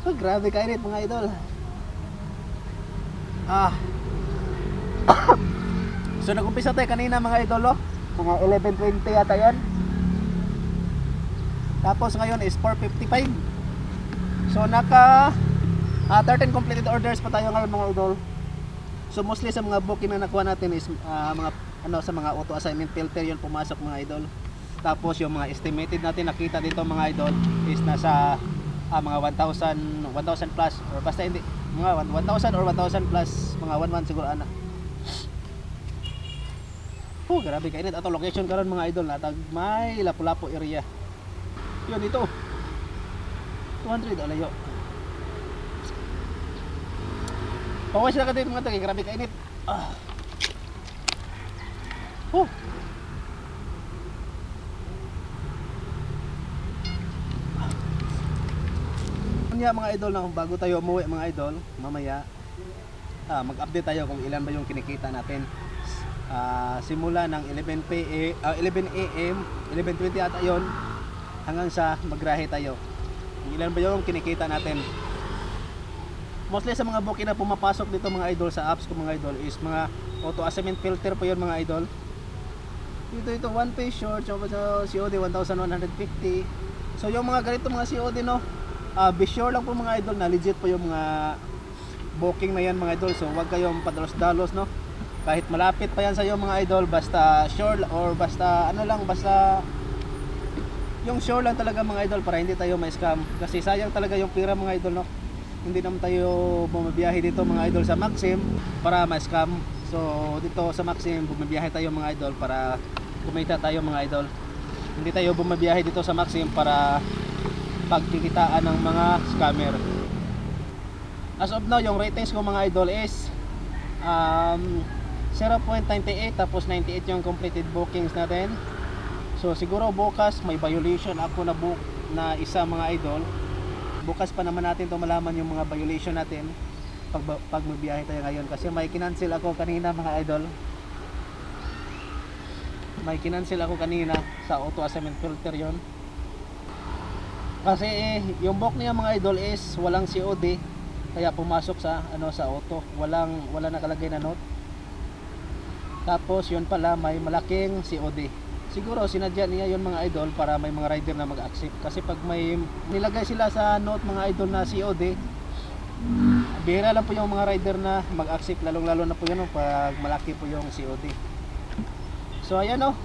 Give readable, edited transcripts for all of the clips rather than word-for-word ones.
Oh, grabe kainit mga idol. Ah. So nag-umpisa tayo kanina mga idol, oh. Mga 11:20 yata 'yan. Tapos ngayon is 4:55. So naka 13 completed orders pa tayo ngayon mga idol. So mostly sa mga booking na nakuha natin is mga ano sa mga auto assignment filter 'yon pumasok mga idol. Tapos yung mga estimated natin nakita dito mga idol is nasa mga 1,000 plus or basta hindi mga 1,000 or 1,000 plus mga 1,1 siguro ana. Oh, grabe kainit ato location karon mga idol natag may Lapu-Lapu area. Yun dito. 200 alayo. Pawas na ka din mga tagay, grabe kainit. Ah. Oh. Kanya mga idol na bago tayo umuwi mga idol, mamaya mag-update tayo kung ilan ba yung kinikita natin. Simula ng 11 AM, 11:20 ata yon hanggang sa magrahe tayo. Kung ilan ba yung kinikita natin. Mostly sa mga booking na pumapasok dito mga idol sa apps ko mga idol is mga auto assignment filter po yun mga idol. Ito one pay short, so COD 1,150. So yung mga ganito mga COD no, be sure lang po mga idol na legit po yung mga booking na yan mga idol. So wag kayong padalos-dalos no. Kahit malapit pa yan sa iyo mga idol, basta sure or basta ano lang, basta yung sure lang talaga mga idol para hindi tayo ma-scam. Kasi sayang talaga yung pera mga idol no. Hindi naman tayo bumabiyahe dito mga idol sa Maxim para ma-scam. So dito sa Maxim bumabiyahe tayo mga idol para kumita tayo mga idol. Hindi tayo bumabiyahe dito sa Maxim para pagkikitaan ng mga scammer. As of now yung ratings ko mga idol is 0.98 tapos 98 yung completed bookings natin. So siguro bukas may violation ako na book na isa mga idol. Bukas pa naman natin to malaman yung mga violation natin pag magbiyahe tayo ngayon kasi may kinancel ako kanina mga idol. May kinancel ako kanina sa auto assignment filter yon. Kasi yung book niya mga idol is walang COD kaya pumasok sa sa auto. Wala nakalagay na note. Tapos yun pala may malaking COD. Siguro sinadya niya yun mga idol para may mga rider na mag-accept. Kasi pag may nilagay sila sa note mga idol na COD, bihira lang po yung mga rider na mag-accept. Lalo na po yun pag malaki po yung COD. So ayan o.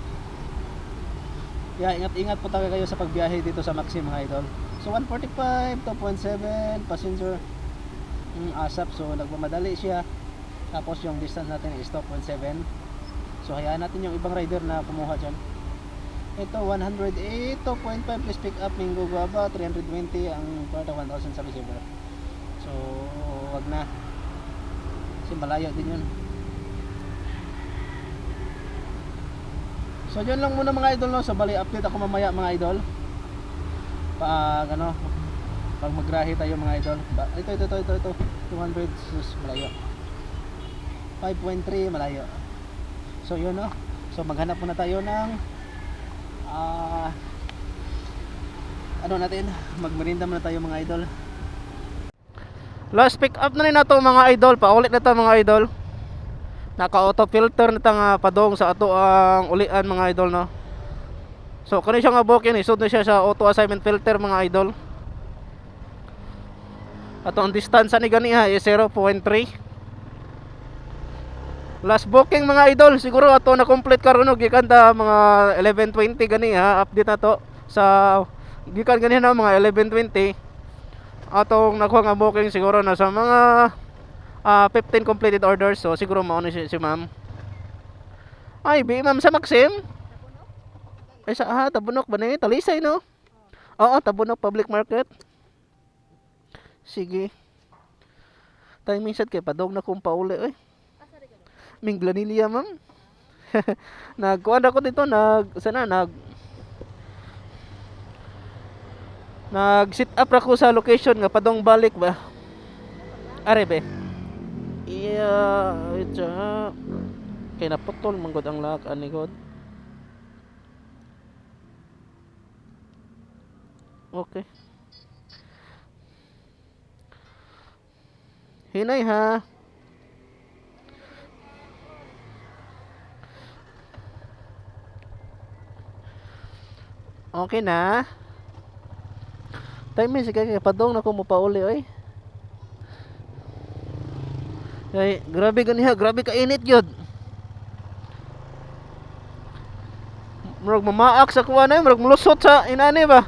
Ingat-ingat po talaga kayo sa pagbiyahe dito sa Maxim mga idol. So 145, 2.7 passenger ASAP. So nagmamadali siya. Tapos yung distance natin is 2.7. So hayaan natin yung ibang rider na kumuha dyan. Ito 108, 2.5 please pick up Mingo Guava, 320 ang kwarta 1,000 sa receiver. So wag na kasi malayo din yun. So yun lang muna mga idol no. So bali update ako mamaya mga idol pag pag magrahe tayo mga idol. Ito 200 sus malayo, 5.3 malayo. So yun no. So maghanap muna tayo ng natin, magmerinda muna tayo mga idol. Last pick up na rin nato mga idol. Paulit na ta mga idol. Naka auto filter na ta nga padong sa ato ang ulian mga idol no. So kani siya nga booking isod na siya sa auto assignment filter mga idol. Ato ang distance ni gani ha is 0.3. Last booking mga idol, siguro ato na complete karon og gikan ta mga 11:20 gani ha, update na to sa gikan gani na mga 11:20. Atong nakuha nga booking siguro na sa mga 15 completed orders. So siguro mao ni si ma'am. Ay, bi ma'am sa Maxim? Ay sa Tabunok ba ni? Talisay no? Oo, Tabunok Public Market. Sige. Timing set kay padong na kung pauli oy. Minglanilya ma'am. Nagkuan ako dito nag sit up ako sa location nga padong balik ba. Are be. Iya, ito. Kay naputol man gud ang lock ani god. Okay. Hinay ha. Okay na. Time sige kay padong na ko mo pauli oy. Ay, grabe ganiha, grabe ka init gyud. Murag mamaak sa kuha na, murag mulusot sa inani ba?